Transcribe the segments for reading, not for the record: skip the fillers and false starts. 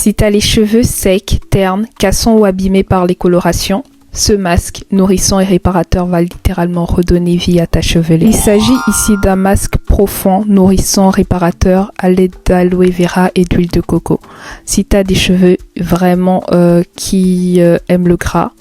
Si tu as les cheveux secs, ternes, cassants ou abîmés par les colorations, ce masque nourrissant et réparateur va littéralement redonner vie à ta chevelure. Il s'agit ici d'un masque profond, nourrissant, réparateur à l'aide d'aloe vera et d'huile de coco. Si tu as des cheveux vraiment qui aiment le gras,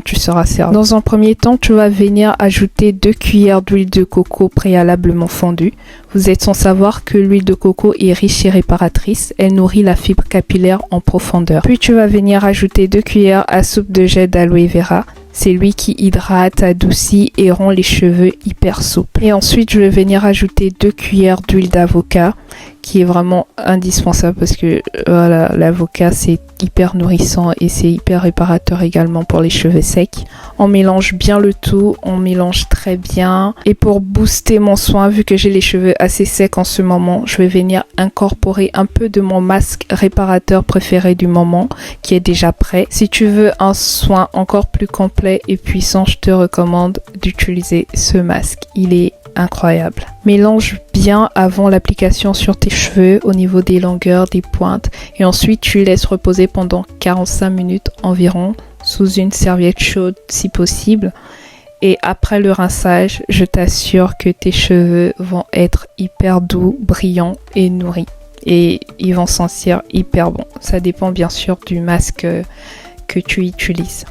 tu seras servi. Dans un premier temps, tu vas venir ajouter 2 cuillères d'huile de coco préalablement fondue. Vous êtes sans savoir que l'huile de coco est riche et réparatrice. Elle nourrit la fibre capillaire en profondeur. Puis tu vas venir ajouter 2 cuillères à soupe de gel d'aloe vera. C'est lui qui hydrate, adoucit et rend les cheveux hyper souples. Et ensuite, je vais venir ajouter 2 cuillères d'huile d'avocat qui est vraiment indispensable parce que voilà, l'avocat c'est hyper nourrissant et c'est hyper réparateur également pour les cheveux secs. On mélange bien le tout, on mélange très bien. Et pour booster mon soin, vu que j'ai les cheveux assez secs en ce moment, je vais venir incorporer un peu de mon masque réparateur préféré du moment qui est déjà prêt. Si tu veux un soin encore plus complet et puissant, je te recommande d'utiliser ce masque. Il est incroyable. Mélange bien avant l'application sur tes cheveux au niveau des longueurs, des pointes et ensuite tu laisses reposer pendant 45 minutes environ sous une serviette chaude si possible. Et après le rinçage, je t'assure que tes cheveux vont être hyper doux, brillants et nourris. Et ils vont sentir hyper bon. Ça dépend bien sûr du masque que tu utilises.